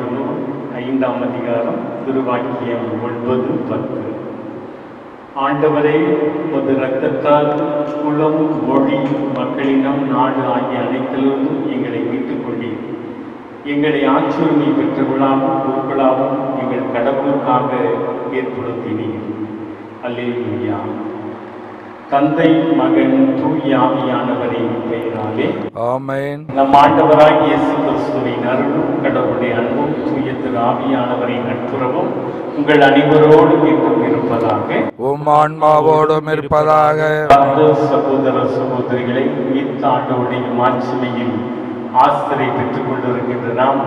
திருப்பாடல் நூல் 5ஆம் அதிகாரம் திருவாக்கியம் 9-10. ஆண்டவரே, உமது இரத்தத்தால் குலம், மொழி, மக்களினம், நாடு ஆகிய அனைத்திலிருந்தும் எங்களை மீட்டுக் கொண்டீர். எங்களை ஆட்சியுரிமை பெற்றவர்களாகவும் பொருட்களாகவும் எங்கள் கடவுளுக்காக ஏற்படுத்தினீர். அல்லேலூயா. தந்தை, மகன், தூய ஆவியானவரின் பெயராலே ஆமென். நம் ஆண்டவராகிய இயேசு கிறிஸ்துவின் அருளும் கடவுளுடைய அன்பும் தூய திரு ஆவியானவரின் நட்புறவும் உங்கள் அனைவரோடும் என்றும் இருப்பதாக. உம் ஆன்மாவோடும் இருப்பதாக. சகோதர சகோதரிகளை, ஆண்டவருடைய மாட்சிமையில் ஆசிரியை பெற்றுக் கொண்டிருக்கின்ற நாம்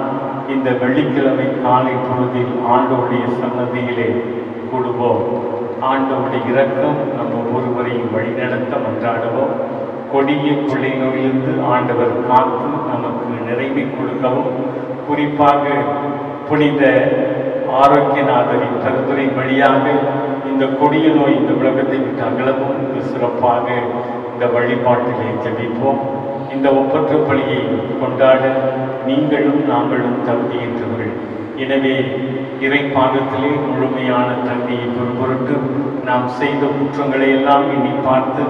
இந்த வெள்ளிக்கிழமை காலை பொழுதில் ஆண்டவருடைய சன்னதியிலே கூடுவோம். ஆண்டவருடைய இரக்கம் நம்ம ஒவ்வொருவரையும் வழிநடத்த மன்றாடுவோம். கொடிய கொள்ளை நோயிலிருந்து ஆண்டவர் காத்து நமக்கு நிறைவை கொடுக்கவும், குறிப்பாக புனித ஆரோக்கியநாதரின் பரிந்துரை வழியாக இந்த கொடிய நோய் இந்த உலகத்தை விட்டு அகலவும் சிறப்பாக இந்த வழிபாட்டிலே ஜெபிப்போம். இந்த ஒப்பற்ற பலியை கொண்டாட நீங்களும் நாங்களும் தகுதியேற்றவர்கள். எனவே இறைப்பாதத்திலே முழுமையான தகுதியை பொறுத்து நாம் செய்த குற்றங்களை எல்லாம் எண்ணி பார்த்து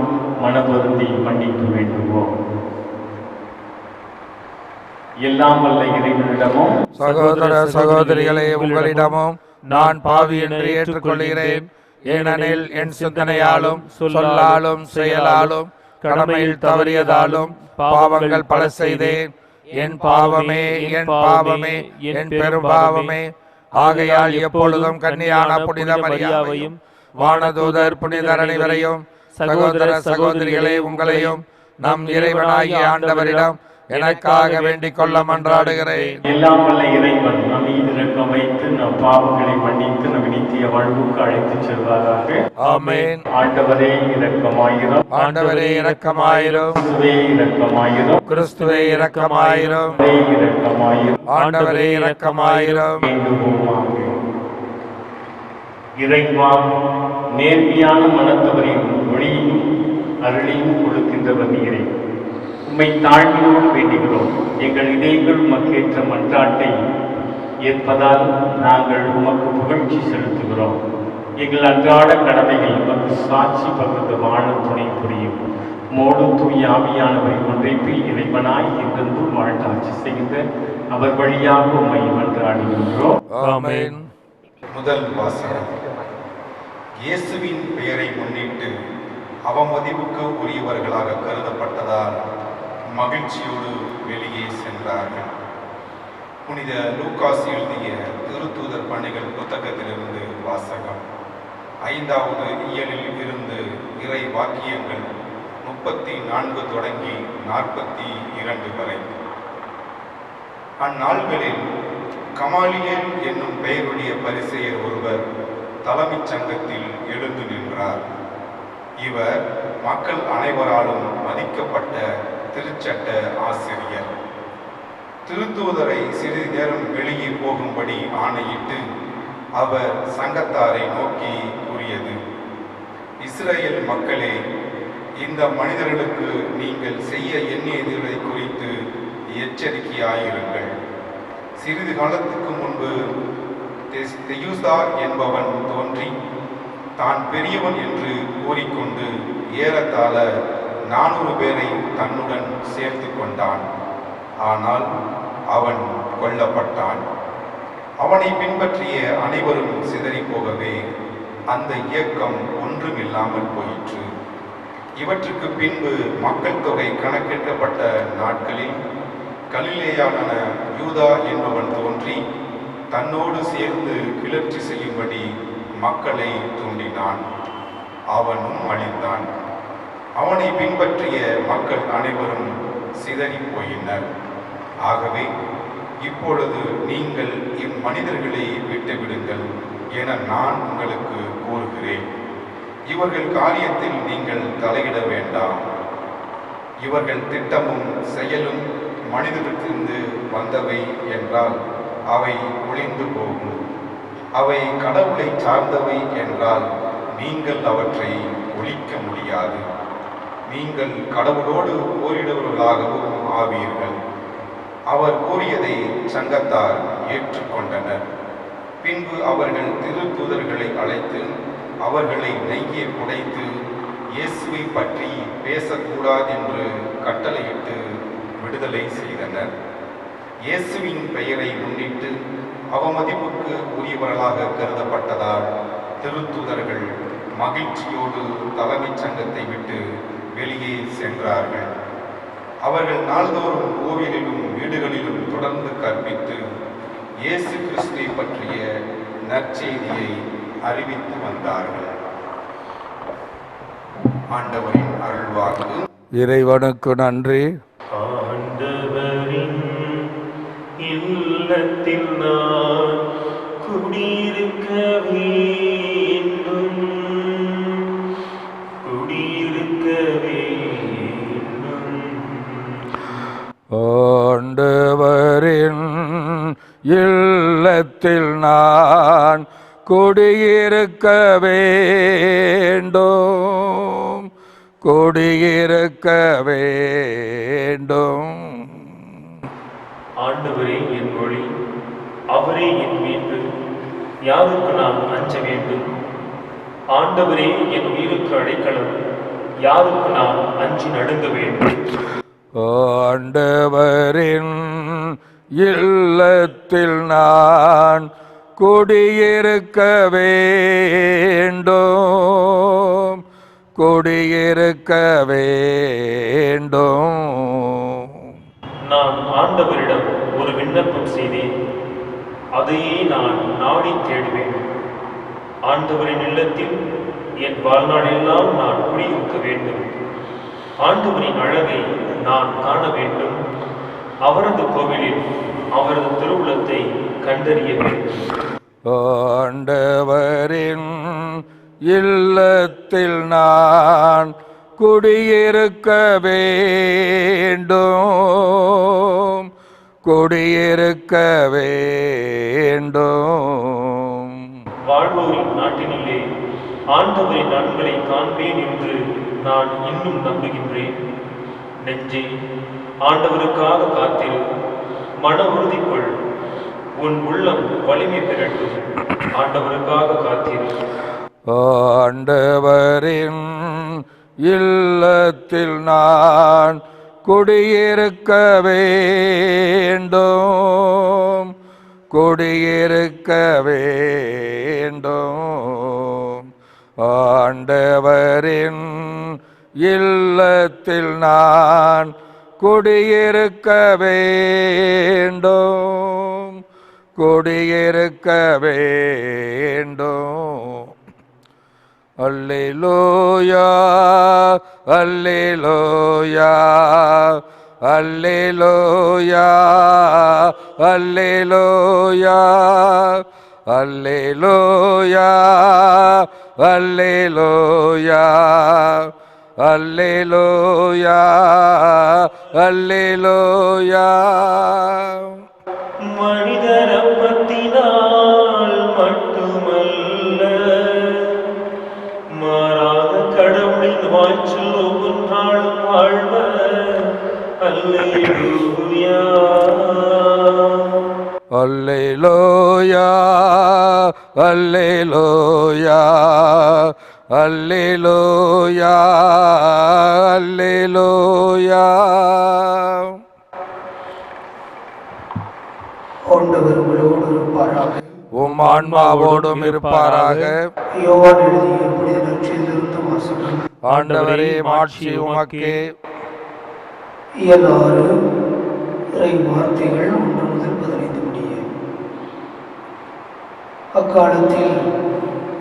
மனவருந்தி மன்னிப்பு வேண்டுவோம். எல்லாம் வல்ல இறைவனிடமும் சகோதர சகோதரிகளே, உங்களிடமும் நான் பாவி என்று ஏற்றுக்கொள்கிறேன். ஏனெனில் என் சிந்தனையாலும் சொல்லாலும் செயலாலும் கடமையில் தவறியதாலும் பாவங்கள் பல செய்தேன். என் பாவமே, என் பாவமே, என் பெரும் பாவமே. ஆகையால் எப்பொழுதும் கன்னியான புனித மரியாவையும் வானதூதர் புனிதர் அனைவரையும் சகோதர சகோதரிகளே உங்களையும் நம் இறைவனாகிய ஆண்டவரிடம் எனக்காக வேண்டிக் கொள்ள மன்றாடுகிறேன். எல்லாம் வல்ல இறைவன் நம் மீது இரக்கம் வைத்து நம் பாவங்களை மன்னித்து நம் நித்திய வாழ்வுக்கு அழைத்துச் செல்வாராக. ஆமென். ஆண்டவரே இரக்கமாயிரும். ஆண்டவரே இரக்கமாயிரும். கிறிஸ்துவே இரக்கமாயிரும். கிறிஸ்துவே இரக்கமாயிரும். இரக்கமாயிரும். ஆண்டவரே இரக்கமாயிரும். இறைவா, நேர்மையான மனத்தவரின் ஒளியையும் அருளையும் கொடுக்கின்றவர் நீரே. உம்மை தாழ்மையோடு வேண்டுகிறோம். எங்கள் இதயங்கள் உமக்கேற்ற மன்றாட்டை ஏற்பதால் நாங்கள் உமக்கு புகழ்ச்சி செலுத்துகிறோம். எங்கள் அன்றாட கடமைகள் உமக்கு சாட்சி பகிர்ந்து வாழ துணை புரியும். மோடு தூய ஆவியானவரை ஒன்றைப்பில் இறைவனாய் என்றென்றும் வாழ்த்தாட்சி செய்கின்ற அவர் வழியாக உம்மை மன்றாடுகின்றோம். ஆமென். முதல் வாசகம். இயேசுவின் பெயரை முன்னிட்டு அவமதிப்புக்கு உரியவர்களாக கருதப்பட்டதால் மகிழ்ச்சியோடு வெளியே சென்றார்கள். புனித லூக்காஸ் எழுதிய திருத்தூதர் பணிகள் புத்தகத்திலிருந்து வாசகம். 5வது இயலில் இருந்து இறை வாக்கியங்கள் 34 தொடங்கி 42 வரை. அந்நாள்களில் கமாலியேல் என்னும் பெயருடைய பரிசேயர் ஒருவர் தலைமைச் சங்கத்தில் எழுந்து நின்றார். இவர் மக்கள் அனைவராலும் மதிக்கப்பட்ட திருச்சட்ட ஆசிரியர். திருத்தூதரை சிறிது நேரம் வெளியே போகும்படி ஆணையிட்டு அவர் சங்கத்தாரை நோக்கி கூறியது: இஸ்ரேல் மக்களே, இந்த மனிதர்களுக்கு நீங்கள் செய்ய எண்ணியதை குறித்து எச்சரிக்கையாயிருங்கள். சிறிது காலத்துக்கு முன்பு தெயூசா என்பவன் தோன்றி தான் பெரியவன் என்று கூறிக்கொண்டு ஏறத்தாழ 400 பேரை தன்னுடன் சேர்த்து கொண்டான். ஆனால் அவன் கொல்லப்பட்டான். அவனை பின்பற்றிய அனைவரும் சிதறி போகவே அந்த இயக்கம் ஒன்றுமில்லாமல் போயிற்று. இவற்றுக்கு பின்பு மக்கள் தொகை கணக்கெடுக்கப்பட்ட நாட்களில் கலிலேயான யூதா என்பவன் தோன்றி தன்னோடு சேர்ந்து கிளர்ச்சி செய்யும்படி மக்களை தூண்டினான். அவனும் அழிந்தான். அவனை பின்பற்றிய மக்கள் அனைவரும் சிதறி போயினர். ஆகவே இப்பொழுது நீங்கள் இம்மனிதர்களை விட்டுவிடுங்கள் என நான் உங்களுக்கு கூறுகிறேன். இவர்கள் காரியத்தில் நீங்கள் தலையிட வேண்டாம். இவர்கள் திட்டமும் செயலும் மனிதத்திலிருந்து வந்தவை என்றால் அவை ஒளிந்து போகும். அவை கடவுளை சார்ந்தவை என்றால் நீங்கள் அவற்றை ஒழிக்க முடியாது. நீங்கள் கடவுளோடு போரிடுவர்களாகவும் ஆவீர்கள். அவர் கூறியதை சங்கத்தார் ஏற்றுக்கொண்டனர். பின்பு அவர்கள் திருத்தூதர்களை அழைத்து அவர்களை நெய்யை புடைத்து இயேசுவை பற்றி பேசக்கூடாதென்று கட்டளையிட்டு விடுதலை செய்தனர். இயேசுவின் பெயரை முன்னிட்டு அவமதிப்புக்கு உரியவர்களாக கருதப்பட்டதால் திருத்தூதர்கள் மகிழ்ச்சியோடு தலைமைச் சங்கத்தை விட்டு வெளியே சென்றார்கள். அவர்கள் நாள்தோறும் கோவிலிலும் வீடுகளிலும் தொடர்ந்து கற்பித்து இயேசு கிறிஸ்துவை பற்றிய நற்செய்தியை அறிவித்து வந்தார்கள். ஆண்டவரின் அருள்வாக்கு. இறைவனுக்கு நன்றி. ஆண்டவரின் இல்லத்தில் நான் குடியிருக்க வேண்டும், குடியிருக்க வேண்டும். ஆண்டவரின் இல்லத்தில் நான் குடியிருக்க வேண்டும், குடியிருக்க வேண்டும். ஆண்டவரே என் ஒளி, அவரே என் மீட்பு, யாருக்கு நான் அஞ்ச வேண்டும்? ஆண்டவரே என் உயிருக்கு அடைக்கலம், யாருக்கு நான் அஞ்சி நடுங்க வேண்டும்? ஆண்டவரின் இல்லத்தில் நான் குடியிருக்க வேண்டும், குடியிருக்க வேண்டும். நான் ஆண்டவரிடம் ஒரு விண்ணப்பம் செய்தேன், அதையே நான் நாடி தேடுவேன். ஆண்டவரின் இல்லத்தில் என் வாழ்நாளெல்லாம் நான் குடியிருக்க வேண்டும். ஆண்டவரின் அழகை நான் காண வேண்டும். அவரது கோவிலில் அவரது திருவுளத்தை கண்டறிய வேண்டும். ஆண்டவரின் இல்லத்தில் நான் குடியிருக்க வேண்டும், குடியிருக்க வேண்டும். வாழ்வோரின் நாட்டினிலே ஆண்டவரின் நன்மைகளை காண்பேன் என்று நான் இன்னும் நம்புகின்றேன். நெஞ்சே, ஆண்டவருக்காக காத்திரு, மன உறுதி கொள், உன் உள்ளம் வலிமை பெறட்டும். ஆண்டவருக்காக காத்திரு. ஆண்டவரின் இல்லத்தில் நான் குடியிருக்க வேண்டும், குடியிருக்க வேண்டும். ஆண்டவரின் இல்லத்தில் நான் குடியிருக்க வேண்டும், குடியிருக்க வேண்டும். அல்லேலூயா, அல்லேலூயா, அல்லேலூயா, அல்லேலூயா, அல்லேலூயா, அல்லேலூயா, அல்லேலூயா, அல்லேலூயா. மனிதர் அப்பத்தினால் மட்டுமல்ல, மாறாத கடவுளின் வாய்ச்சல் ஒவ்வொன்றாலும் வாழ்வர். அல்லேலூயா, அல்லேலூயா, அல்லேலூயா, அல்லேலூயா, அல்லேலூயா. ஆண்டவர் உங்களோடு இருப்பாராக. உம் ஆன்மாவோடும் இருப்பாராக. யோவான் எழுதிய புனித நற்செய்தியிலிருந்து வாசகம். ஆண்டவரே, மாட்சி உமக்கே. இயலாறு இறை வார்த்தைகள் 1 முதல் 15 முடிய. அக்காலத்தில்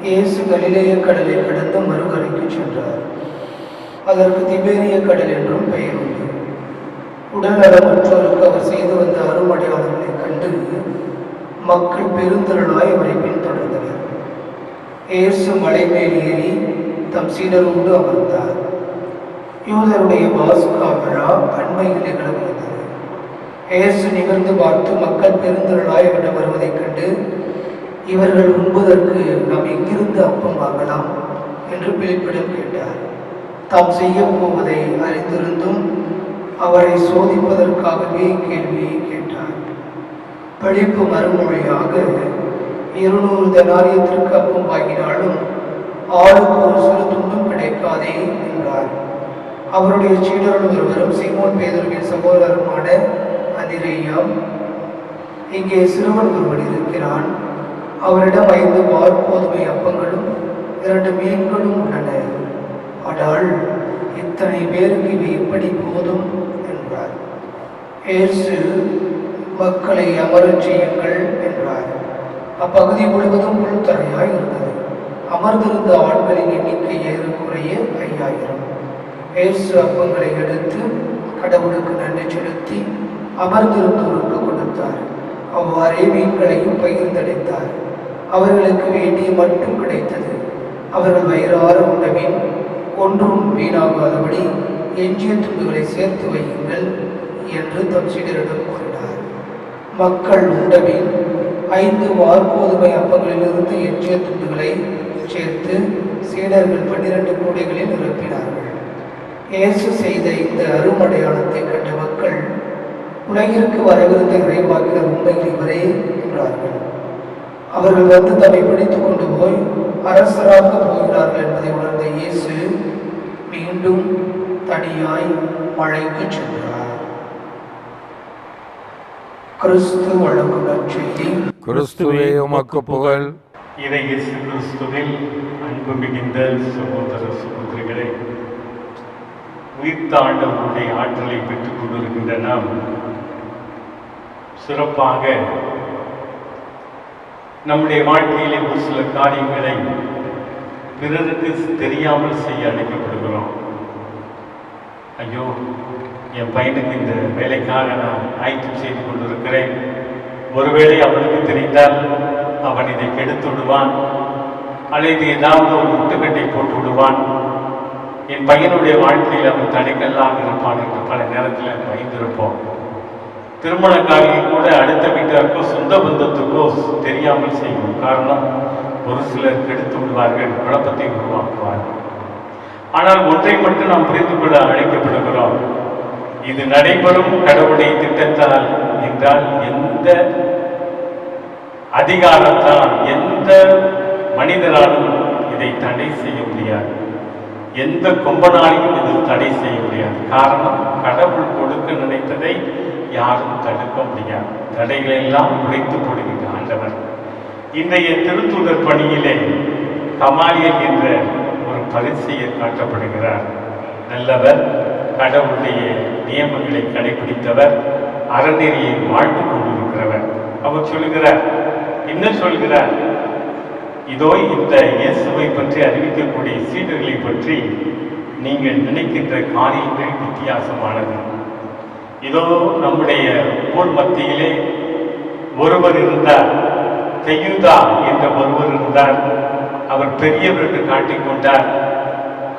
இயேசு கலிலேய கடலை கடந்து மறுகரைக்கு சென்றார். அதற்கு திபேரிய கடல் என்றும் பெயர் உண்டு. உடல்நலமற்றோருக்கு அவர் செய்து வந்த அருமடையாளர்களை கண்டு மக்கள் பெருந்திரளாய் அவரை பின்தொடர்ந்தனர். இயேசு மலை மேல் ஏறி தம் சீடரோடு அமர்ந்தார். யூதருடைய பாஸ்கா விழா அண்மையில் நிகழவிருந்தது. இயேசு நிகழ்ந்து பார்த்து மக்கள் பெருந்திரளாய் அவரிடம் வருவதைக் கண்டு, இவர்கள் உண்பதற்கு நாம் எங்கிருந்து அப்பம் வாங்கலாம் என்று பிலிப்பிடம் கேட்டார். தாம் செய்ய போவதை அறிந்திருந்தும் அவரை சோதிப்பதற்காகவே கேள்வியை கேட்டார். பழிப்பு மறுமொழியாக 200 தெனாரியத்திற்கு அப்பம் வாங்கினாலும் ஆளுக்கு ஒரு சிறு துண்டும் கிடைக்காதே என்றார். அவருடைய சீடர்கள் ஒருவரும் சீமோன் பேதுருவின் சகோதரருமான அந்திரேயா, இங்கே சிறுவன் ஒருவன் இருக்கிறான், அவரிடம் 5 வார்கோதுமை அப்பங்களும் 2 மீன்களும் உள்ளன, ஆனால் இத்தனை பேருக்கு இவை எப்படி போதும் என்றார். இயேசு மக்களை அமரச் செய்யுங்கள் என்றார். அப்பகுதி முழுவதும் புல்தரையாய் இருந்தது. அமர்ந்திருந்த ஆண்களின் எண்ணிக்கை ஏறக்குறைய 5000. இயேசு அப்பங்களை எடுத்து கடவுளுக்கு நன்றி செலுத்தி அமர்ந்திருந்தோருக்கு கொடுத்தார். அவ்வாறே மீன்களையும் பகிர்ந்தளித்தார். அவர்களுக்கு வேண்டிய மட்டும் கிடைத்தது. அவர்கள் வயிறார உண்டபின் ஒன்றும் வீணாகாதபடி எஞ்சிய துண்டுகளை சேர்த்து வையுங்கள் என்று தம் சீடரிடம் கூறினார். மக்கள் உண்டபின் 5 வார்கோதுமை அப்பங்களிலிருந்து எஞ்சிய துண்டுகளை சேர்த்து சீடர்கள் 12 கூடைகளில் நிரப்பினார்கள். இயேசு செய்த இந்த அருமடையாளத்தை கண்ட மக்கள், உலகிற்கு வரவிருந்த இறைவாக்கினர் உண்மையில் இவரே என்றார்கள். அவர்கள் வந்து தம்மை பிடித்துக் கொண்டு போய் அரசராக போகிறார்கள் என்பதை உணர்ந்த இயேசு மீண்டும் தனியாய் மலைக்கு சென்றார். கிறிஸ்து வழங்கும் நற்செய்தி. கிறிஸ்துவே உமக்கு புகழ். இறை இயேசு கிறிஸ்துவில் அன்பு மிகுந்த சகோதர சகோதரிகளை, உயிர்த்த ஆண்டவருடைய ஆற்றலை பெற்றுக் கொண்டிருக்கின்ற நாம் சிறப்பாக நம்முடைய வாழ்க்கையிலே ஒரு சில காரியங்களை பிறருக்கு தெரியாமல் செய்ய அழைக்கப்படுகிறோம். ஐயோ, என் பையனுக்கு இந்த வேலைக்காக நான் ஆயத்தம் செய்து கொண்டிருக்கிறேன், ஒருவேளை அவனுக்கு தெரிந்தால் அவன் இதை கெடுத்து விடுவான், அல்லது ஏதாவது ஒரு முட்டுக்கட்டை போட்டு விடுவான், என் பையனுடைய வாழ்க்கையில் அவன் தடைக்கல்லாக இருப்பான் என்று பல நேரத்தில் பயந்திருப்போம். திருமண காரியம் கூட அடுத்த வீட்டாருக்கோ சொந்த பந்தத்துக்கோ தெரியாமல் செய்வோம். காரணம், ஒரு சிலர் கெடுத்து விடுவார்கள், குழப்பத்தை உருவாக்குவார்கள். ஆனால் ஒன்றை மட்டும் நாம் புரிந்து கொள்ள அழைக்கப்படுகிறோம். இது நடைபெறும் கடவுளுடைய திட்டத்தால் என்றால் எந்த அதிகாரத்தால் எந்த மனிதராலும் இதை தடை செய்ய முடியாது. எந்த கொம்பனாலையும் இது தடை செய்ய முடியாது. காரணம், கடவுள் கொடுக்க நினைத்ததை யாரும் தடுக்க முடியாது. தடைகளை எல்லாம் உடைத்து போடுகின்ற ஆண்டவர். இன்றைய திருத்தூதர் பணியிலே கமாலியல் என்ற ஒரு பரிசெயர் காட்டப்படுகிறார். நல்லவர், கடவுளுடைய நியமங்களை கடைபிடித்தவர், அறநெறியை வாழ்ந்து கொண்டிருக்கிறவர். அவர் சொல்கிறார், என்ன சொல்கிறார்? இதோ இந்த இயேசுவை பற்றி அறிவிக்கக்கூடிய சீடர்களை பற்றி நீங்கள் நினைக்கின்ற காரியங்கள் வித்தியாசமானது. இதோ நம்முடைய ஊர் மத்தியிலே ஒருவர் இருந்தார், தெயுதா என்ற ஒருவர் இருந்தார். அவர் பெரியவர் என்று காட்டிக்கொண்டார்.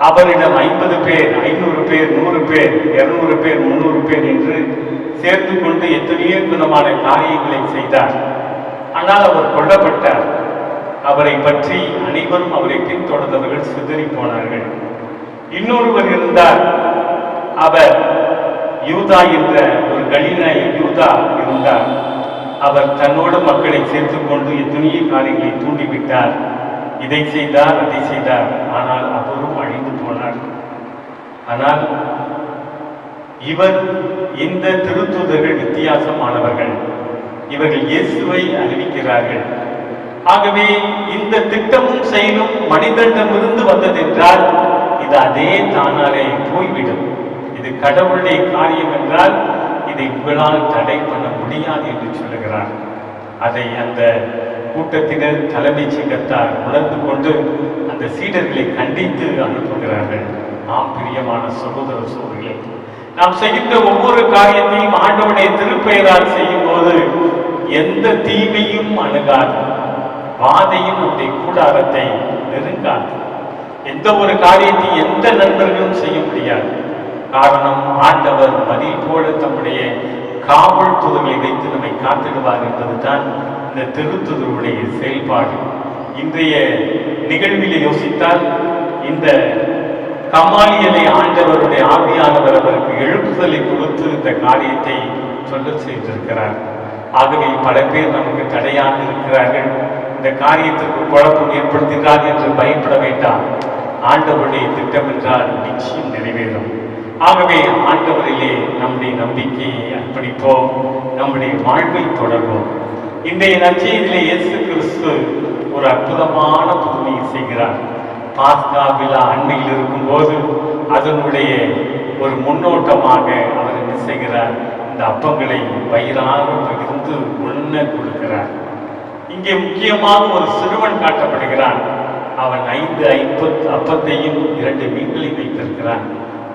அவரிடம் 50 பேர், 500 பேர், 100 பேர், 200 பேர், 300 பேர் என்று சேர்த்து கொண்டு எத்தனையோ விதமான காரியங்களை செய்தார். ஆனால் அவர் கொல்லப்பட்டார். அவரை பற்றி அனைவரும் அவரை பின்தொடர்ந்தவர்கள் சிதறி போனார்கள். இன்னொருவர் இருந்தார், அவர் யூதா என்ற ஒரு கலிலேய யூதா இருந்தார். அவர் தன்னோடு மக்களை சேர்த்துக் கொண்டு எத்தனையோ காரியங்களை தூண்டிவிட்டார். இதை செய்தார், அதை செய்தார். ஆனால் அவரும் அழிந்து போனார். ஆனால் இவர், இந்த திருத்தூதர்கள் வித்தியாசமானவர்கள். இவர்கள் இயேசுவை அறிவிக்கிறார்கள். ஆகவே இந்த திட்டமும் செயலும் மனிதனிடமிருந்து வந்ததென்றால் இது அதே தானாலே போய்விடும். இது கடவுளுடைய காரியம் என்றால் இதை உங்களால் தடை பண்ண முடியாது என்று சொல்லுகிறார். அதை அந்த கூட்டத்தினர் தலைமைச் சங்கத்தார் உணர்ந்து கொண்டு அந்த சீடர்களை கண்டித்து அனுப்புகிறார்கள். நாம் பிரியமான சகோதர சகோதரிகளே, நாம் செய்கின்ற ஒவ்வொரு காரியத்தையும் ஆண்டவருடைய திருப்பெயரால் செய்யும் போது எந்த தீமையும் அணுகாது, வாதையும் நம்முடைய கூடாரத்தை நெருங்காது. எந்த ஒரு காரியத்தையும் எந்த நண்பர்களும் செய்ய முடியாது. காரணம், ஆண்டவர் மதில் போல தம்முடைய காவல் தூதர்களை வைத்து நம்மை காத்திடுவார் என்பதுதான் இந்த திருத்துதருடைய செயல்பாடு. இன்றைய நிகழ்வில் யோசித்தால் இந்த கமாலியலை ஆண்டவருடைய ஆவியானவர் அவருக்கு எழுப்புதலை கொடுத்து இந்த காரியத்தை சொல்ல செய்திருக்கிறார். ஆகவே பல பேர் நமக்கு தடையாக இருக்கிறார்கள், இந்த காரியத்திற்கு குழப்பம் ஏற்படுத்துகிறார் என்று பயப்பட வேண்டாம். ஆண்டவருடைய திட்டம் என்றால் நிச்சயம் நிறைவேறும். ஆகவே ஆண்டவரிலே நம்முடைய நம்பிக்கையை அர்ப்பணிப்போம், நம்முடைய வாழ்வை தொடர்வோம். இன்றைய நற்செய்தியிலே இயேசு கிறிஸ்து ஒரு அற்புதமான புதுமையை செய்கிறார். பாஸ்கா விழா அண்மையில் இருக்கும்போது அதனுடைய ஒரு முன்னோட்டமாக அவர் என்ன செய்கிறார், இந்த அப்பங்களை வயிறாக பகிர்ந்து உண்ண கொடுக்கிறார். இங்கே முக்கியமாக ஒரு சிறுவன் காட்டப்படுகிறான். அவன் 5 அப்பத்தையும் 2 மீன்களை வைத்திருக்கிறான்.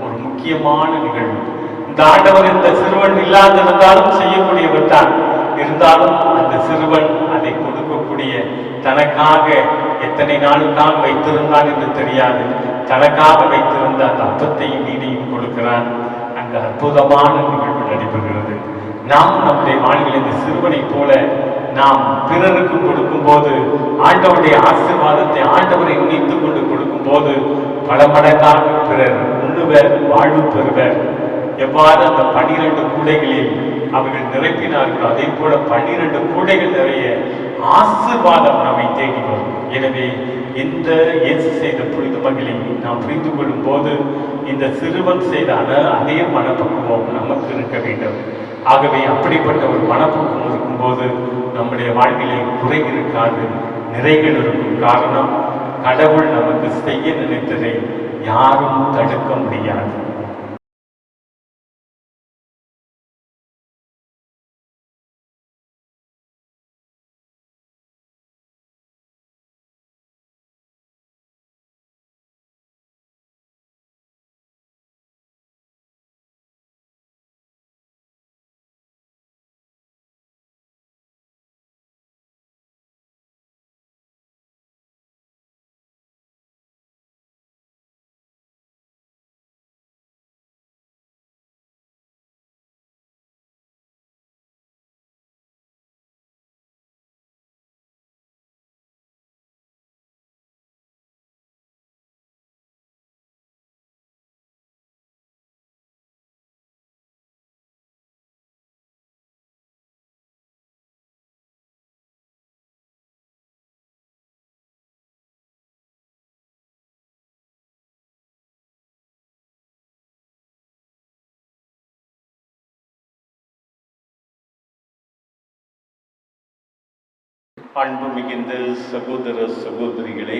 ஒரு முக்கியமான நிகழ்வு. இந்த ஆண்டவர் இந்த சிறுவன் இல்லாதிருந்தாலும் செய்யக்கூடியவர் தான். இருந்தாலும் அந்த சிறுவன் அதை கொடுக்கக்கூடிய, தனக்காக எத்தனை நாளுக்காக வைத்திருந்தான் என்று தெரியாது, தனக்காக வைத்திருந்த அந்த அப்பத்தையும் மீனையும் கொடுக்கிறான். அங்கு அற்புதமான நிகழ்வு நடைபெறுகிறது. நாம் நம்முடைய வாழ்வில் இந்த சிறுவனை போல நாம் பிறருக்கு கொடுக்கும் போது, ஆண்டவருடைய ஆசீர்வாதத்தை ஆண்டவரை நினைத்து கொண்டு கொடுக்கும் போது பல மடங்காக பிறர் உண்ணுவர், வாழ்வு பெறுவர். எவ்வாறு அந்த 12 கூடைகளில் அவர்கள் நிரப்பினார்களோ அதே போல 12 கூடைகள் நிறைய ஆசீர்வாதம் நம்மை தேடி வரும். எனவே இந்த இயேசு செய்த புனித மகளை நாம் புரிந்து கொள்ளும் போது இந்த சிறுவன் செய்த அதே மனப்பக்குவம் நமக்கு இருக்க வேண்டும். ஆகவே அப்படிப்பட்ட ஒரு மனப்பக்குவம் இருக்கும்போது நம்முடைய வாழ்விலே குறை இருக்காது, நிறைகள் இருக்கும். காரணம், கடவுள் நமக்கு செய்ய நினைத்ததை யாரும் தடுக்க முடியாது. அன்பு மிகுந்த சகோதர சகோதரிகளே,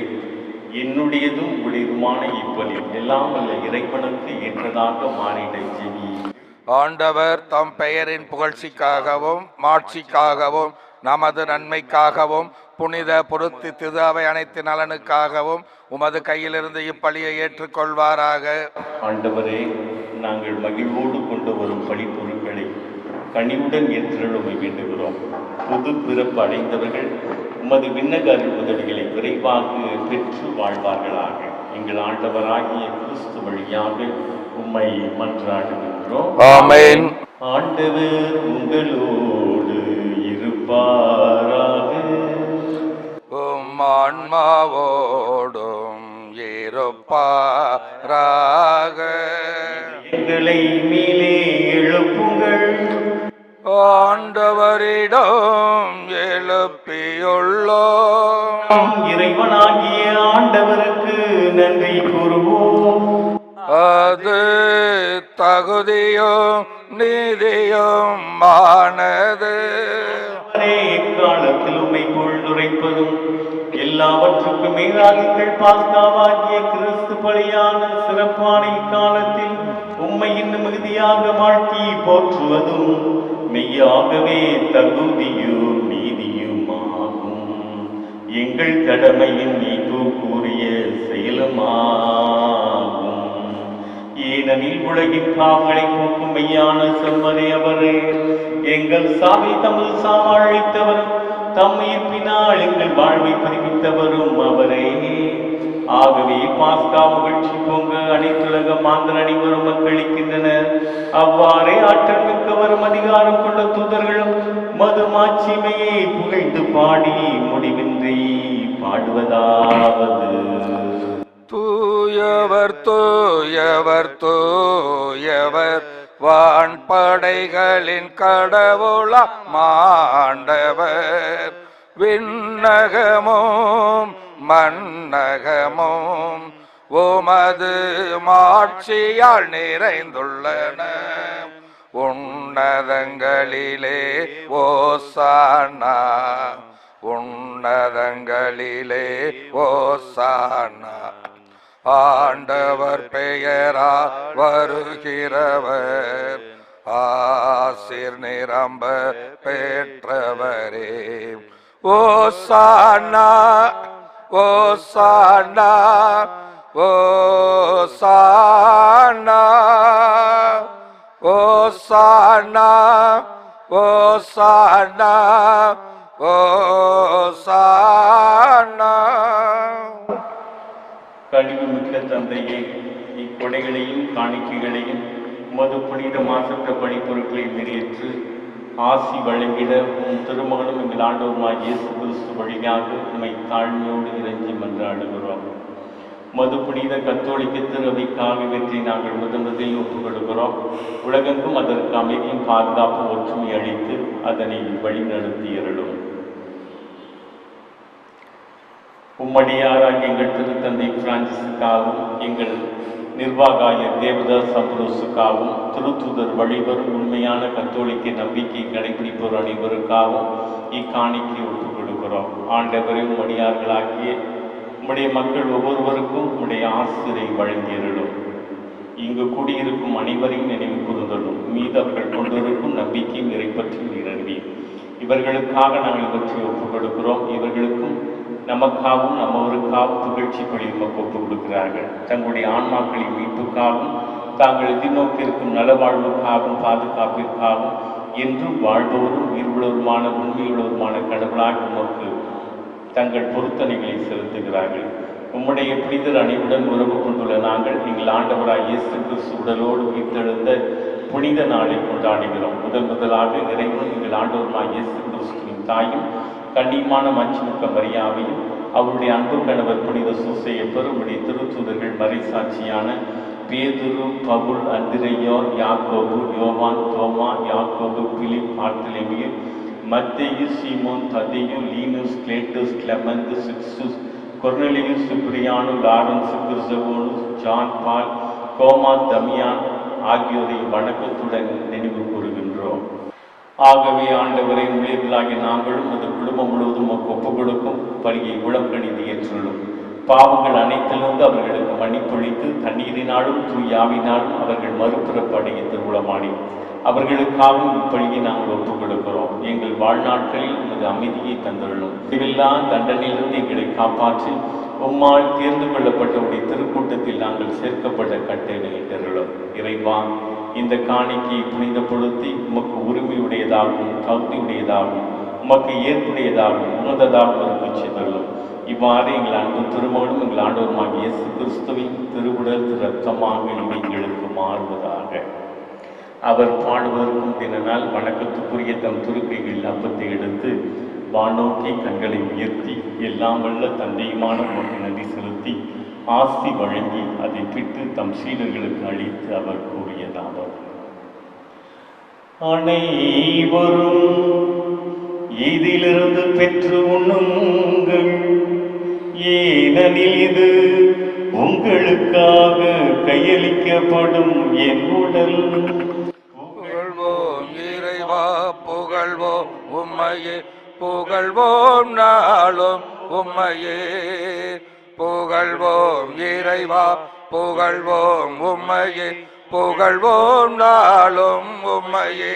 என்னுடையதும் உங்களுதுமான இப்பலி எல்லாம் வல்ல இறைவனுக்கு ஏற்றதாக மாறிட ஜெபி. ஆண்டவர் தம் பெயரின் புகழ்ச்சிக்காகவும் மாட்சிக்காகவும் நமது நன்மைக்காகவும் புனித பொருத்தி திரு அவை அனைத்து நலனுக்காகவும் உமது கையிலிருந்து இப்பலியை ஏற்றுக்கொள்வாராக. ஆண்டவரே, நாங்கள் மகிழ்வோடு கொண்டு வரும் பழிப்பொருட்களை கனிவுடன் ஏற்றலுமை வேண்டுகிறோம். புது பிறப்பு அடைந்தவர்கள் உமது விண்ணக அருள் உதவிகளை விரைவாக பெற்று வாழ்வார்களாக. எங்கள் ஆண்டவராகிய கிறிஸ்து வழியாக உம்மை மன்றாடுகின்றோம். ஆமென். ஆண்டவர் உங்களோடு இருப்பாராக. உம் ஆன்மாவோடும் இருப்பாராக. எங்களை மேலே எழுப்புங்கள். ஆண்டவரிடம் எழுப்பியுள்ளோம். இறைவனாகிய ஆண்டவருக்கு நன்றி கூறுவோம். அது தகுதியும் நீதியும் ஆனது. எக்காலத்தில் உம்மைக்குள் நுரைப்பதும் எல்லாவற்றுக்கும் மேலாகிகள் பாஸ்காவாகிய கிறிஸ்து பலியான சிறப்பான இக்காலத்தில் உம்மை இன்னும் மிகுதியாக வாழ்த்தி போற்றுவதும் மெய்யாகவே தகுதியும் நீதியுமாகும். எங்கள் கடமையின் மீட்பு கூறிய செயலுமாகும். ஏனெனில் உலகின் பாவங்களை போக்கும் மெய்யான செம்மறி அவரே, எங்கள் சாமி தமது சாமழித்தவரும் தம் உயிர்ப்பினால் எங்கள் வாழ்வை பதிவித்தவரும் அவரே. ஆகவே பாஸ்கா மகிழ்ச்சி பொங்க அனைத்துலக மாந்தர் அனைவரும் மக்களிக்கின்றனர். அவ்வாறே ஆற்றல் மிக்கவரும் அதிகாரம் கொண்ட தூதர்களும் மது மாட்சிமையை புகழ்ந்து பாடி முடிவின்றி பாடுவதாவது. தூயவர் தூயவர் தூயவர் வான்படைகளின் கடவுளா மாண்டவர் விண்ணகமும் மன்னகமும் உமது மாட்சியால் நிறைந்துள்ளன. உன்னதங்களிலே ஓசானா, உன்னதங்களிலே ஓசானா. ஆண்டவர் பெயரா வருகிறவர் ஆசீர் நிரம்ப பெற்றவரே. ஓசானா ஓசானா ஓசானா ஓசானா ஓசானா ஓசானா. கழிவுமிக்க தந்தையே, இக்கொடைகளையும் காணிக்கைகளையும் உமது புனித மாசற்ற பணிப்பொருட்களை நிறைவேற்று ஆசி வழங்கிட உம் திருமகனும் எங்கள் ஆண்டவருமாய் இயேசு கிறிஸ்து வழியாக உம்மை தாழ்மையோடு இறைஞ்சி மன்றாடுகிறோம். மது புனித கத்தோலிக்க திருவைக்காக வெற்றி நாங்கள் முதலில் ஒப்புக்கொள்கிறோம். உலகெங்கும் அதற்கு அமைதியும் பாதுகாப்பு ஒற்றுமை அளித்து அதனை வழிநடத்தியருளும். உம்மடியாராக எங்கள் திருத்தந்தை பிரான்சிஸுக்காகவும் எங்கள் நிர்வாகாயர் தேவதாஸ் அம்ப்ரோஸுக்காகவும் திருத்தூதர் வழிவரும் உண்மையான கத்தோலிக்க நம்பிக்கை கடைபிடிப்போர் அனைவருக்காகவும் இக்காணிக்கை ஒப்புக் கொடுக்கிறோம். ஆண்டவரை உம்மடியார்களாகிய உம்முடைய மக்கள் ஒவ்வொருவருக்கும் உம்முடைய ஆசிரை வழங்கியருளும். இங்கு கூடியிருக்கும் அனைவரையும் நினைவு கூர்ந்தருளும். மீது அவர்கள் கொண்டிருக்கும் நம்பிக்கையும் இறைப்பற்றியும் நிறுவி இவர்களுக்காக நாங்கள் இவற்றை ஒப்புக் கொடுக்கிறோம். இவர்களுக்கும் நமக்காகவும் நம்மவருக்காகவும் புகழ்ச்சி படி நமக்கு ஒப்புக் கொடுக்கிறார்கள். தங்களுடைய ஆன்மாக்களின் மீட்புக்காகவும் தாங்கள் எதிர்நோக்கியிருக்கும் நலவாழ்வுக்காகவும் பாதுகாப்பிற்காகவும் என்றும் வாழ்பவரும் உயிர்வுள்ளவருமான உண்மையுள்ளவருமான கடவுளாக உமக்கு தங்கள் பொருத்தனைகளை செலுத்துகிறார்கள். உம்முடைய புனிதர் அனைவுடன் உறவு கொண்டுள்ள நாங்கள் எங்கள் ஆண்டவராய் இயேசு கிறிஸ்து உடலோடு உயிர்த்தெழுந்த புனித நாளை கொண்டாடுகிறோம். முதலாக இறைவன் எங்கள் ஆண்டவராய் இயேசு கிறிஸ்துவின் தாயும் கண்ணியமான மஞ்சுமிக்க மரியாவையும் அவருடைய அன்பு கணவர் புனித சூசையப்பர் உடைய திருத்தூதர்கள் மறைசாட்சியான பேதுரு, பவுல், அந்திரையோர், யாக்கோபு, யோவான், தோமா, யாக்கோபு, பிலிப், பார்த்தலமேயு, மத்தேயு, சீமோன், ததேயு, லீனுஸ், கிளேட்டஸ், கிளெமந்து, சிக்ஸுஸ், கொர்னேலியுஸ், சிப்ரியானு, லாரன்ஸ், கிறிஸ்தவோனுஸ், ஜான் பால், கோமா, தமியான் ஆகியோரை வணக்கத்துடன் நினைவு கூறுகின்றோம். ஆகவே ஆண்டவரை ஊழியர்களாகிய நாங்களும் அந்த குடும்பம் முழுவதும் ஒப்புக் கொடுக்கும் பணியை உளம் கணிந்து ஏற்றுள்ளோம். பாவங்கள் அனைத்திலிருந்து அவர்களுக்கு மன்னிப்பொழித்து தண்ணீரினாலும் தூயாவினாலும் அவர்கள் மறுபிறப்பு அடைய திருவுளமாடி அவர்களுக்காகவும் இப்படியை நாங்கள் ஒப்புக் கொடுக்கிறோம். எங்கள் வாழ்நாட்களில் உமது அமைதியை தந்துள்ளோம். இதுவெல்லா தண்டனையிலிருந்து எங்களை காப்பாற்றி உம்மால் தேர்ந்து கொள்ளப்பட்டவுடைய திருக்கூட்டத்தில் நாங்கள் சேர்க்கப்பட்ட கட்டளை தருளோம். இறைவா, இந்த காணிக்கையை புனிதப்படுத்தி உமக்கு உரிமையுடையதாகவும் தகுதியுடையதாகவும் உமக்கு ஏற்புடையதாகவும் உணர்ந்ததாகவும் இருக்க செய்துள்ளோம். இவ்வாறு எங்கள் அன்பு திருமகனும் எங்கள் ஆண்டவருமாகிய இயேசு கிறிஸ்துவின் திருவுடல் இரத்தமாக எங்களுக்கு மாறுவதாக. அவர் பாடுவதற்கும் தினால் வணக்கத்துக்குரிய தம் துருக்கைகளில் அப்பத்தை எடுத்து வானோக்கி கண்களை உயர்த்தி எல்லாம் வல்ல தந்தையுமான உமக்கு நன்றி செலுத்தி ஆசி வழங்கி அதை பிட்டு தம் சீடர்களுக்கு அளித்து அவர் கூறியதாவது: அனைவரும் இதிலிருந்து பெற்று உண்ணுங்கள், ஏனெனில் இது உங்களுக்காக கையளிக்கப்படும் என் உடல். புகழ்வோம் இறைவா, புகழ்வோம் உம்மையே, புகழ்வோம் நாளும் உம்மையே. புகழ்வோம் இறைவா, புகழ்வோம் உம்மையே, புகழ்வோம் நாளும் உம்மையே,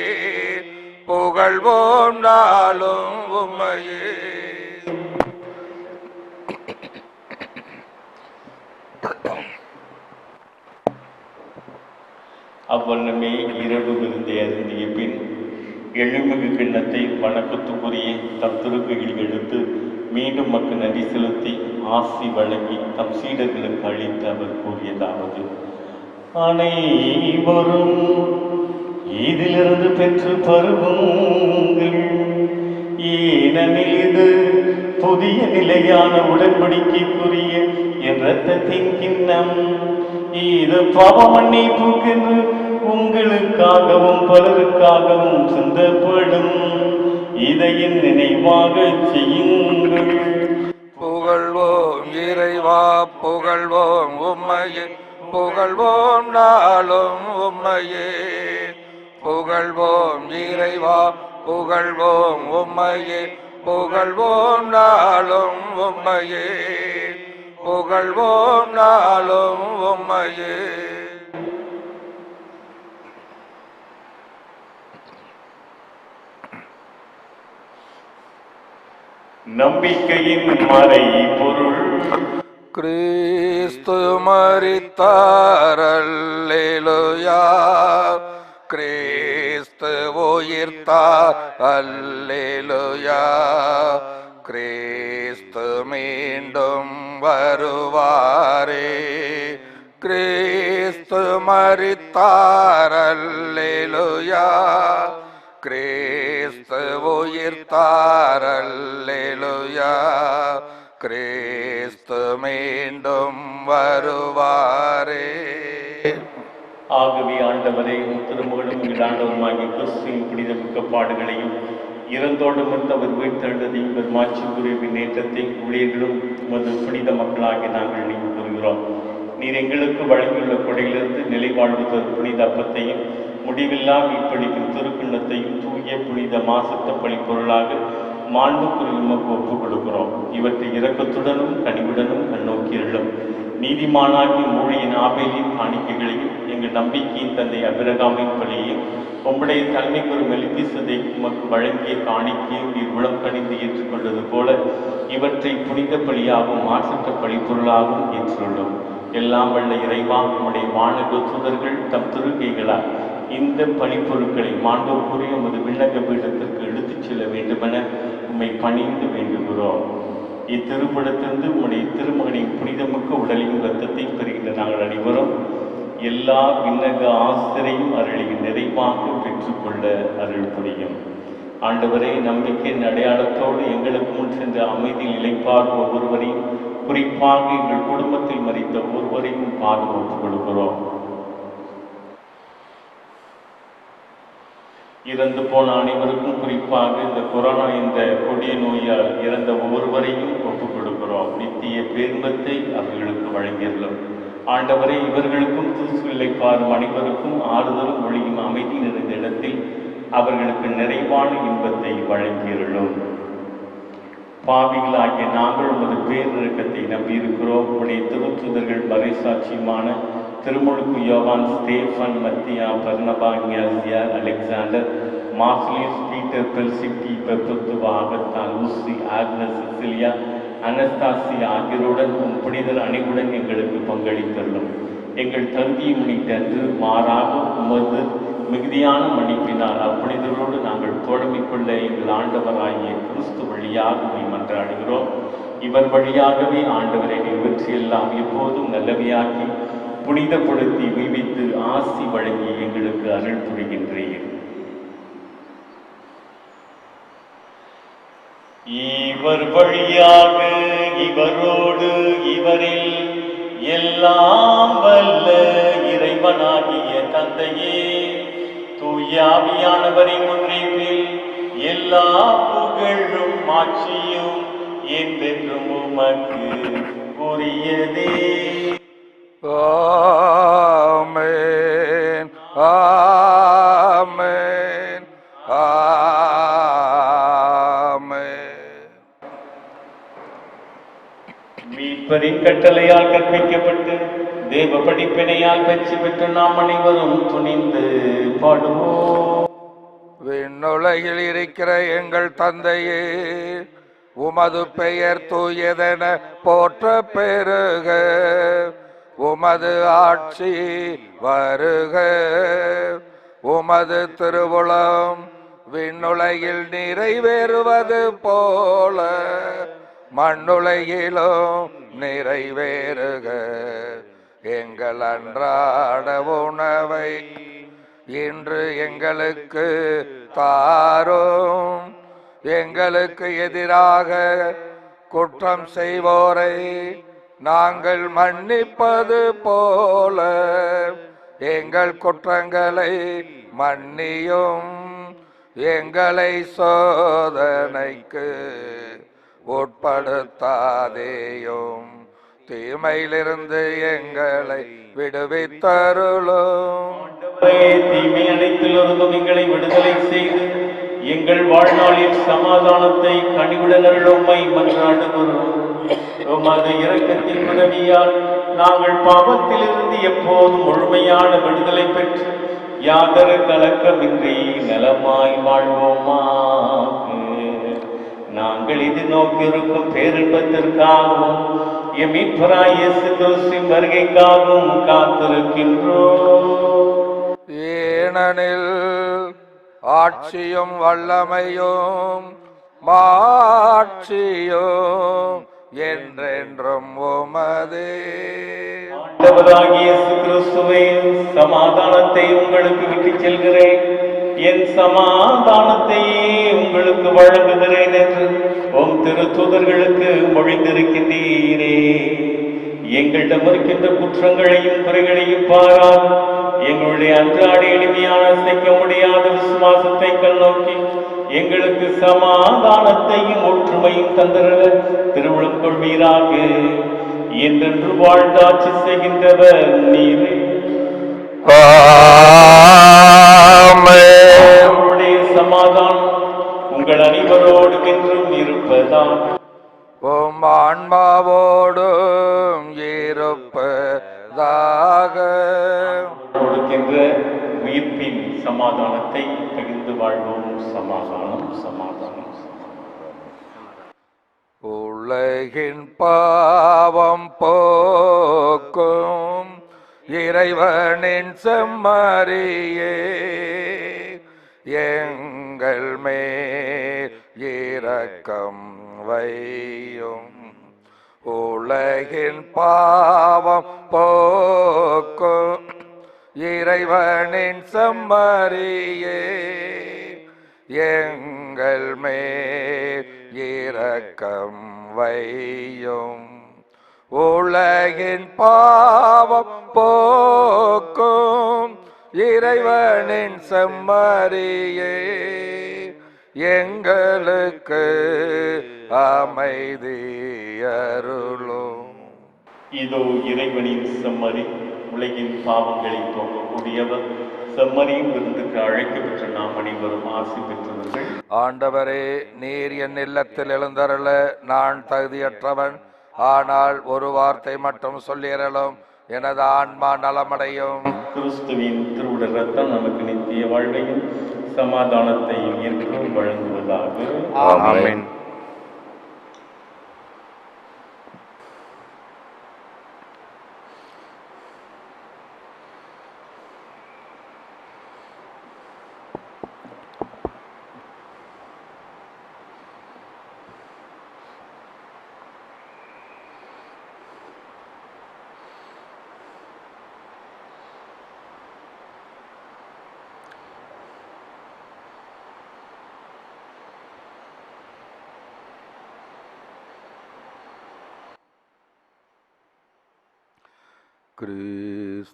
புகழ்வோம் நாளும் உம்மையே. அவ்வண்ணமே இரவு விருந்தை அருந்திய பின் எழுமிகு கிண்ணத்தை வணக்கத்துக்குரிய தம் திருக்கையில் எடுத்து மீண்டும் மக்கள் நன்றி செலுத்தி ஆசி வழங்கி தம் சீடர்களுக்கு அளித்து அவர் கூறியதாவது: அனைவரும் இதிலிருந்து பெற்று பருகுங்கள், ஏனெனில் இது புதிய நிலையான உடன்படிக்கைக்குரிய என் இரத்தத்தின் கிண்ணம். இது பாவ மன்னிப்புக்கென்று உங்களுக்காகவும் பலருக்காகவும் சிந்தப்படும். இதையின் நினைவாக செய்யுங்கள். புகழ்வோம் இறைவா புகழ்வோம் உம்மையே புகழ்வோம் நாளும் உம்மையே புகழ்வோம் இறைவா புகழ்வோம் உம்மையே புகழ்வோம் நாளும் உம்மையே புகழ்வோம் நாளும் உம்மையே. நம்பிக்கையின் மறை பொருள். கிறிஸ்து மரித்தார் அல்லேலூயா கிறிஸ்து உயிர்த்தார் அல்லேலூயா கிறிஸ்து மீண்டும் வருவாரே கிறிஸ்து மரித்தார் அல்லேலூயா கிறிஸ்து உயிர்த்தார் அல்லேலூயா கிறிஸ்து மீண்டும் வருவாரே. ஆகவே ஆண்டவரே, திருமகளும் எங்கள் ஆண்டவருமாகிய கிறிஸ்துவின் புனிதமிக்க பாடுகளையும் இறந்தோடு அவர் உயிர்த்தெழுந்ததையும் பெருமாட்சிக்குரிய நேற்றத்தை ஊழியர்களும் உமது புனித மக்களாகி நாங்கள் நினைவு கூறுகிறோம். நீர் எங்களுக்கு வழங்கியுள்ள கொடையிலிருந்து நிலை வாழ்வு புனித அப்பத்தையும் முடிவில்லா மீட்பளிக்கும் திருக்கிண்ணத்தையும் தூய புனித மாசத்த பழிப்பொருளாக மாண்புக்குரிய உமக்கு ஒப்புக் கொடுக்கிறோம். இவற்றை இரக்கத்துடனும் கனிவுடனும் கண்ணோக்கியுள்ளோம். நீதிமானாகிய மூழியின் ஆபேலின் காணிக்கைகளையும் எங்கள் நம்பிக்கையின் தந்தை அபிரகாமின் பலியையும் உம்முடைய தலைமைக்குரு மெல்கிசேதேக்கு உமக்கு வழங்கிய காணிக்கையும் நீர் உளம் கனிந்து ஏற்றுக்கொண்டது போல இவற்றை புனித பலியாகவும் மாசற்ற பழிப்பொருளாகவும் ஏற்றுள்ளோம். எல்லாம் வல்ல இறைவா, உம்முடைய வானக தூதர்கள் தம் திருக்கைகளால் இந்த பழிப்பொருட்களை மாண்புக்குரிய உமது விண்ணக பீடத்திற்கு எடுத்துச் செல்ல வேண்டுமென உம்மை பணிந்து வேண்டுகிறோம். இத்திருப்படத்திலிருந்து உம்முடைய திருமகனின் புனிதமிக்க உடலையும் இரத்தத்தையும் பெறுகின்ற நாங்கள் அனைவரும் எல்லா விண்ணக ஆசிரியையும் அருளின் நிறைவாக பெற்றுக்கொள்ள அருள் புரியும். ஆண்டவரே, நம்பிக்கையின் அடையாளத்தோடு எங்களுக்கு முன் சென்ற அமைதியில் இளைப்பார் ஒவ்வொருவரையும், குறிப்பாக எங்கள் குடும்பத்தில் மறித்த ஒவ்வொருவரையும் பாதுகாப்பு கொடுக்கிறோம். இறந்து போன அனைவருக்கும், குறிப்பாக இந்த கொரோனா என்ற கொடிய நோயால் இறந்த ஒவ்வொருவரையும் ஒப்புக் கொடுக்கிறோம். நித்திய பேரின்பத்தை அவர்களுக்கு வழங்கியுள்ளோம். ஆண்டவரை, இவர்களுக்கும் தூசுகளை பாரும் அனைவருக்கும் ஆறுதலும் ஒளியும் அமைதி நிறைந்த இடத்தில் அவர்களுக்கு நிறைவான இன்பத்தை வழங்கியுள்ளோம். பாவிகளாகிய நாங்கள் உமது பேரிரக்கத்தை நம்பியிருக்கிறோம். உடைய திருத்தூதர்கள் மறைசாட்சியுமான திருமுழுக்கு யோவான், ஸ்டேஃபன், மத்தியா, பர்னபா, ஞாசியா, அலெக்சாண்டர், மார்சிலியஸ், பீட்டர், பெல்சிட்டி, பெப்பத்துவா, அகத்தான், லூசி, ஆக்னஸ், சிசிலியா, அனஸ்தாசியா ஆகியோருடன் உன் புனிதர் அனைவருடன் எங்களுக்கு பங்களித்துள்ளோம். எங்கள் தகுதியை முன்னிட்டு அன்று மாறாக உமது மிகுதியான மன்னிப்பினால் அப்புனிதரோடு நாங்கள் தோழமை கொள்ள எங்கள் ஆண்டவராகிய கிறிஸ்து வழியாக மன்றாடுகிறோம். இவர் வழியாகவே ஆண்டவரை வெற்றியெல்லாம் எப்போதும் நல்லவையாக்கி புனிதப்படுத்தி உய்வித்து ஆசி வழங்கி எங்களுக்கு அருள் புரிகின்றேன். இவர் வழியாக இவரோடு இவரில் எல்லாம் வல்ல இறைவனாகிய தந்தையே, தூயாவியானவரின் ஒன்றைப்பில் எல்லா புகழும் ஆட்சியும் என்றென்றும் உமக்கு உரியதே. ஆமென் ஆமென் ஆமென். மீட்பரின் கட்டளையால் கற்பிக்கப்பட்டு தேவ படிப்பினையால் வெற்றி பெற்று நாம் அனைவரும் துணிந்து பாடுவோம். விண்ணுலகில் இருக்கிற எங்கள் தந்தையே, உமது பெயர் தூயதென போற்ற பெருக. உமது ஆட்சி வருக. உமது திருவுளம் விண்ணுலகில் நிறைவேறுவது போல மண்ணுலகிலும் நிறைவேறுக. எங்கள் அன்றாட உணவை இன்று எங்களுக்கு தாரும். எங்களுக்கு எதிராக குற்றம் செய்வோரை நாங்கள் மன்னிப்பது போல எங்கள் குற்றங்களை மன்னியும், எங்களை சோதனைக்கு உட்படுத்தாதேயும், தீமையிலிருந்து எங்களை விடுவித்தருளும். தீமை அனைத்திலிருந்தும் எங்களை விடுதலை செய்து எங்கள் வாழ்நாளில் சமாதானத்தை கனிவுடன் உம்மை மன்றாடுகிறோம். உமது இரக்கத்தின் உதவியால் நாங்கள் பாவத்திலிருந்து எப்போதும் முழுமையான விடுதலை பெற்று யாதொரு கலக்கமின்றி நலமாய் வாழ்வோமாக. நாங்கள் இது நோக்கியிருக்கும் பேரின்பத்திற்காகவும் எம் மீட்பராகிய இயேசு கிறிஸ்துவின் வருகைக்காகவும் காத்திருக்கின்றோம். ஏனெனில் ஆட்சியும் வல்லமையும் மாட்சியும் என்றென்றும் உமதே. ஆண்டவராகிய இயேசு கிறிஸ்துவே, சமாதானத்தை உங்களுக்கு விட்டுச் செல்கிறேன், என் சமாதானத்தையே உங்களுக்கு வழங்குகிறேன் என்று உம் திருத்தூதர்களுக்கு மொழிந்திருக்கின்றீரே. எங்களிடம் இருக்கின்ற குற்றங்களையும் குறைகளையும் பாராது எங்களுடைய அன்றாட எளிமையான அசைக்க முடியாத விசுவாசத்தை கண்ணோக்கி எங்களுக்கு சமாதானத்தையும் ஒற்றுமையும் தந்திருக்க திருவுளம் கொள்வீராக. என்றென்று வாழ்ந்தாட்சி செய்கின்றவர் நீரே. அவருடைய சமாதானம் உங்கள் அனைவரோடும் என்றும் இருப்பதாக. உம் ஆன்மாவோடும் இருப்பதாக. கொடுக்கின்ற உயிர்ப்பின் சமாதானத்தை பகிர்ந்து வாழ்வோம். சமாதானம் சமாதானம். உலகின் பாவம் போக்கும் இறைவனின் செம்மறியே, எங்கள் மேல் இரக்கம் வையும். உலகின் பாவம் போக்கும் இறைவனின் செம்மறியே, எங்கள் மேல் இரக்கம் வையும். உலகின் பாவம் போக்கும் இறைவனின் செம்மறியே, எங்களுக்கு அமைதி அருளும். இதோ இறைவனின் செம்மறி, உலகின் பாவங்களை போக்கக்கூடியவர். செம்மறியும் விருந்துக்கு அழைக்கப்பெற்ற நாம் அனைவரும் ஆசி பெற்றவர்கள். ஆண்டவரே, நீர் என் இல்லத்தில் எழுந்தருள நான் தகுதியற்றவன். ஆனால் ஒரு வார்த்தை மட்டும் சொல்லியறலும், எனது ஆன்மா நலமடையும். கிறிஸ்துவின் திருவுடல் ரத்தம் நமக்கு நித்திய வாழ்வையும் சமாதானத்தையும் என்றும் வழங்குவதாக. ஆமென்.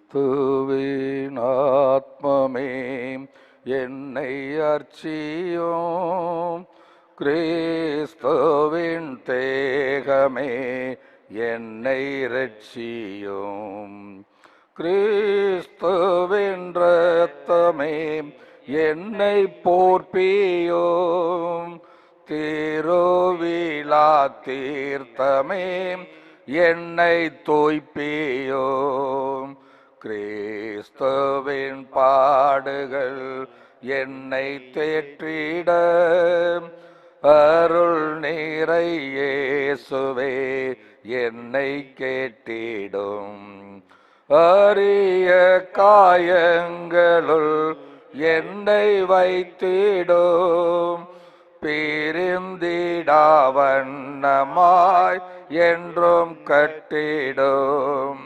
கிறிஸ்துவின் ஆத்மமே என்னை அர்ச்சியும், கிறிஸ்துவின் தேகமே என்னை இரட்சியும். கிறிஸ்துவின் இரத்தமே என்னை போர்ப்பியும், திருவிழா தீர்த்தமே என்னை தூய்ப்பியும். கிறிஸ்துவின் பாடுகள் என்னை தேற்றிட, அருள் நிறை இயேசுவே என்னை கேட்டிடும். அரிய காயங்களுள் என்னை வைத்திடும், பிரிந்திடா வண்ணமாய் என்றும் கட்டிடும்.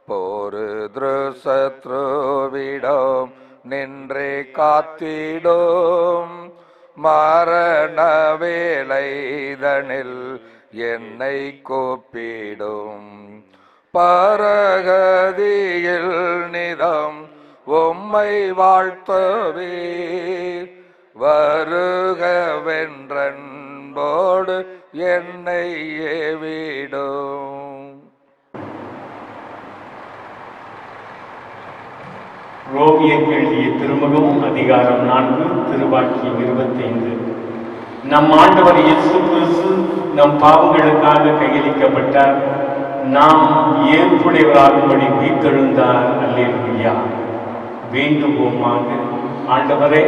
போருத்ரு சத்ருவிடம் நின்றே காத்திடும், மரண வேளைதனில் என்னை கூப்பிடும். பரகதியில் நிதம் உம்மை வாழ்த்தவே வருகவென்றன்போடு என்னை ஏவிடும். ரோமியர் எழுதிய திருமுகம் அதிகாரம் 4 திருவாக்கியம் 25. நம் ஆண்டவர் இயேசு கிறிஸ்து நம் பாவங்களுக்காக கையளிக்கப்பட்டார், நாம் ஏற்புடையவராகும்படி உயிர்த்தெழுந்தார். அல்லேலூயா. வேண்டுவோமாக. ஆண்டவரே,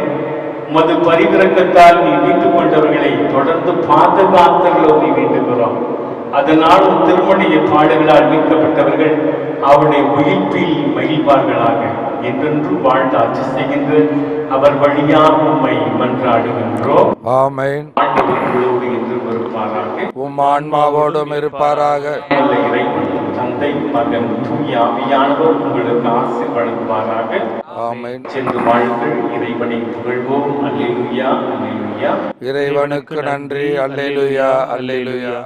உமது பரிவிரக்கத்தால் நீ மீட்டுக் கொண்டவர்களை தொடர்ந்து பாதுகாத்தவர்களை வேண்டுகிறோம். அதனாலும் திருமணிய பாடுகளால் மீட்கப்பட்டவர்கள் அவருடைய உயிர்ப்பில் மகிழ்வார்களாக. என்றென்று வாழ்ந்து ஆட்சி செய்கின்ற அவர் வழியாக உம்மை மன்றாடுகின்றோம். ஆமென். ஆண்டவர் உங்களோடு என்று இருப்பாராக. உம் ஆன்மாவோடும் இருப்பாராக. இறைவன் தந்தை, மகன், தூய ஆவியானவர் உங்களுக்கு ஆசி வழங்குவாராக. ஆமென். சென்று வாழ்கள். இறைவனை புகழ்வோம். அல்லேலூயா, அல்லேலூயா. இறைவனுக்கு நன்றி. அல்லேலூயா, அல்லேலூயா.